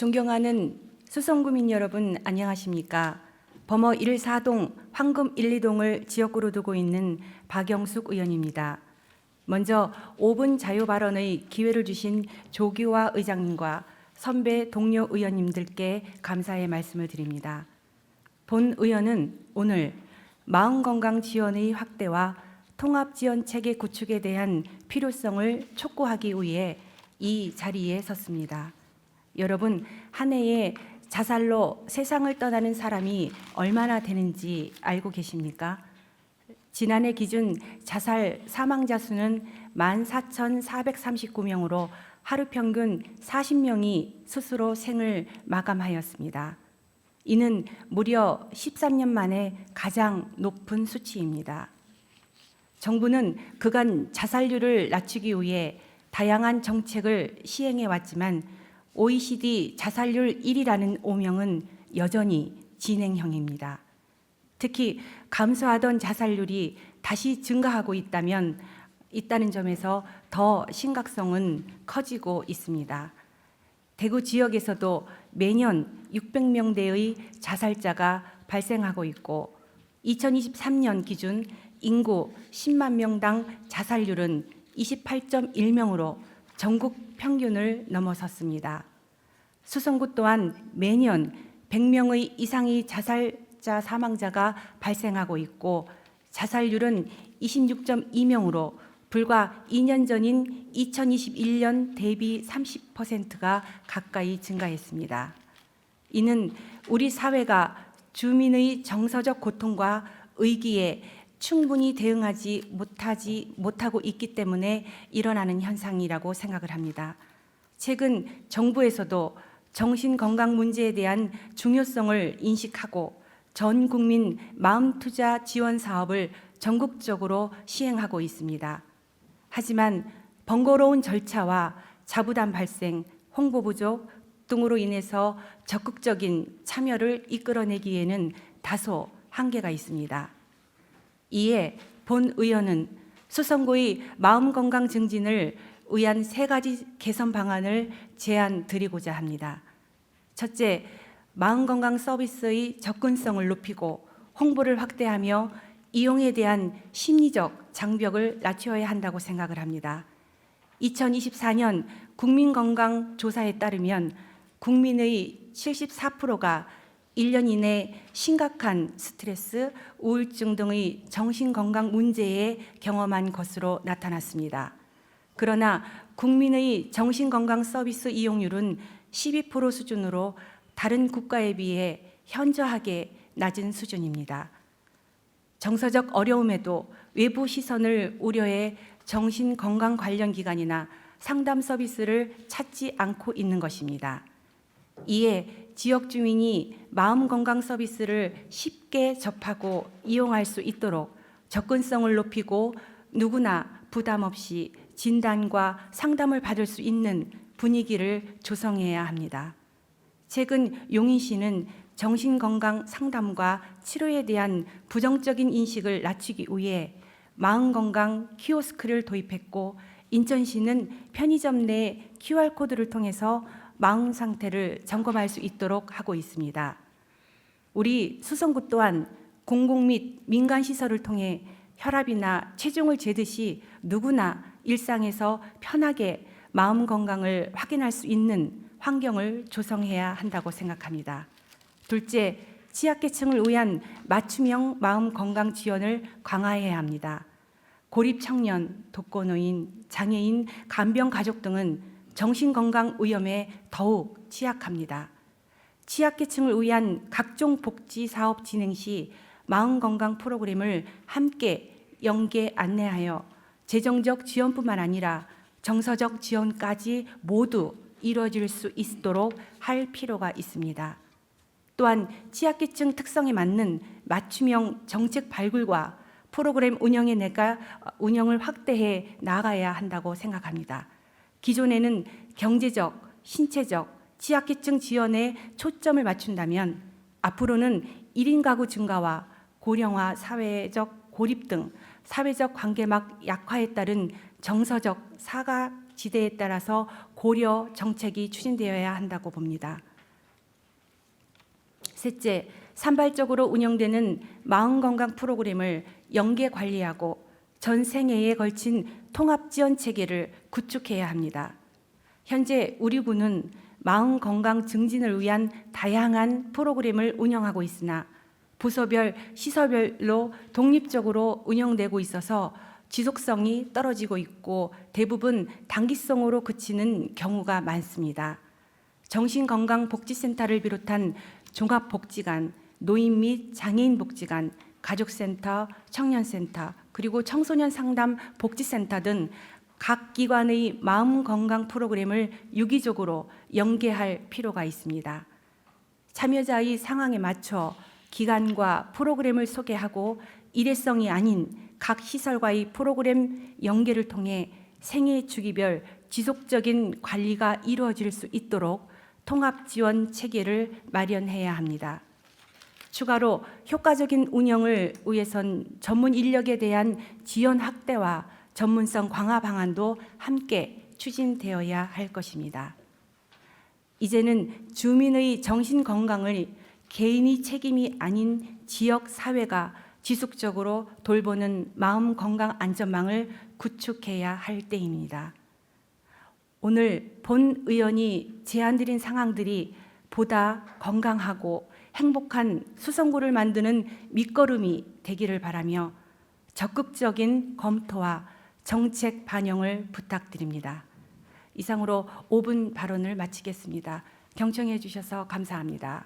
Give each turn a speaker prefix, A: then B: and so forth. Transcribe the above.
A: 존경하는 수성구민 여러분, 안녕하십니까? 범어 1사동 황금 1, 2동을 지역구로 두고 있는 박영숙 의원입니다. 먼저 5분 자유 발언의 기회를 주신 조규화 의장님과 선배 동료 의원님들께 감사의 말씀을 드립니다. 본 의원은 오늘 마음건강 지원의 확대와 통합지원체계 구축에 대한 필요성을 촉구하기 위해 이 자리에 섰습니다. 여러분, 한 해에 자살로 세상을 떠나는 사람이 얼마나 되는지 알고 계십니까? 지난해 기준 자살 사망자 수는 14,439명으로 하루 평균 40명이 스스로 생을 마감하였습니다. 이는 무려 13년 만에 가장 높은 수치입니다. 정부는 그간 자살률을 낮추기 위해 다양한 정책을 시행해 왔지만 OECD 자살률 1위라는 오명은 여전히 진행형입니다. 특히 감소하던 자살률이 다시 증가하고 있다는 점에서 더 심각성은 커지고 있습니다. 대구 지역에서도 매년 600명대의 자살자가 발생하고 있고 2023년 기준 인구 10만 명당 자살률은 28.1명으로 전국 평균을 넘어섰습니다. 수성구 또한 매년 100명의 이상의 자살자 사망자가 발생하고 있고 자살률은 26.2명으로 불과 2년 전인 2021년 대비 30%가 가까이 증가했습니다. 이는 우리 사회가 주민의 정서적 고통과 의기에 충분히 대응하지 못하고 있기 때문에 일어나는 현상이라고 생각을 합니다. 최근 정부에서도 정신건강 문제에 대한 중요성을 인식하고 전 국민 마음투자 지원 사업을 전국적으로 시행하고 있습니다. 하지만 번거로운 절차와 자부담 발생, 홍보 부족 등으로 인해서 적극적인 참여를 이끌어내기에는 다소 한계가 있습니다. 이에 본 의원은 수성구의 마음건강 증진을 위한 3가지 개선 방안을 제안 드리고자 합니다. 첫째, 마음건강 서비스의 접근성을 높이고 홍보를 확대하며 이용에 대한 심리적 장벽을 낮춰야 한다고 생각을 합니다. 2024년 국민건강조사에 따르면 국민의 74%가 1년 이내 심각한 스트레스, 우울증 등의 정신건강 문제에 경험한 것으로 나타났습니다. 그러나 국민의 정신건강 서비스 이용률은 12% 수준으로 다른 국가에 비해 현저하게 낮은 수준입니다. 정서적 어려움에도 외부 시선을 우려해 정신건강 관련 기관이나 상담 서비스를 찾지 않고 있는 것입니다. 이에 지역 주민이 마음건강 서비스를 쉽게 접하고 이용할 수 있도록 접근성을 높이고 누구나 부담 없이 진단과 상담을 받을 수 있는 분위기를 조성해야 합니다. 최근 용인시는 정신건강 상담과 치료에 대한 부정적인 인식을 낮추기 위해 마음건강 키오스크를 도입했고 인천시는 편의점 내 QR코드를 통해서 마음 상태를 점검할 수 있도록 하고 있습니다. 우리 수성구 또한 공공 및 민간 시설을 통해 혈압이나 체중을 재듯이 누구나 일상에서 편하게 마음 건강을 확인할 수 있는 환경을 조성해야 한다고 생각합니다. 둘째, 취약계층을 위한 맞춤형 마음 건강 지원을 강화해야 합니다. 고립 청년, 독거노인, 장애인, 간병 가족 등은 정신건강 위험에 더욱 취약합니다. 취약계층을 위한 각종 복지 사업 진행 시 마음건강 프로그램을 함께 연계 안내하여 재정적 지원뿐만 아니라 정서적 지원까지 모두 이루어질 수 있도록 할 필요가 있습니다. 또한 취약계층 특성에 맞는 맞춤형 정책 발굴과 프로그램 운영을 확대해 나가야 한다고 생각합니다. 기존에는 경제적, 신체적, 취약계층 지원에 초점을 맞춘다면 앞으로는 1인 가구 증가와 고령화, 사회적 고립 등 사회적 관계막 약화에 따른 정서적 사각지대에 따라서 고려 정책이 추진되어야 한다고 봅니다. 셋째, 산발적으로 운영되는 마음건강 프로그램을 연계 관리하고 전 생애에 걸친 통합지원 체계를 구축해야 합니다. 현재 우리 군은 마음건강 증진을 위한 다양한 프로그램을 운영하고 있으나 부서별, 시설별로 독립적으로 운영되고 있어서 지속성이 떨어지고 있고 대부분 단기성으로 그치는 경우가 많습니다. 정신건강복지센터를 비롯한 종합복지관, 노인 및 장애인 복지관, 가족센터, 청년센터, 그리고 청소년 상담 복지센터 등 각 기관의 마음건강 프로그램을 유기적으로 연계할 필요가 있습니다. 참여자의 상황에 맞춰 기관과 프로그램을 소개하고 일회성이 아닌 각 시설과의 프로그램 연계를 통해 생애 주기별 지속적인 관리가 이루어질 수 있도록 통합 지원 체계를 마련해야 합니다. 추가로 효과적인 운영을 위해선 전문 인력에 대한 지원 확대와 전문성 강화 방안도 함께 추진되어야 할 것입니다. 이제는 주민의 정신 건강을 개인의 책임이 아닌 지역 사회가 지속적으로 돌보는 마음 건강 안전망을 구축해야 할 때입니다. 오늘 본 의원이 제안드린 상황들이 보다 건강하고 행복한 수성구를 만드는 밑거름이 되기를 바라며 적극적인 검토와 정책 반영을 부탁드립니다. 이상으로 5분 발언을 마치겠습니다. 경청해 주셔서 감사합니다.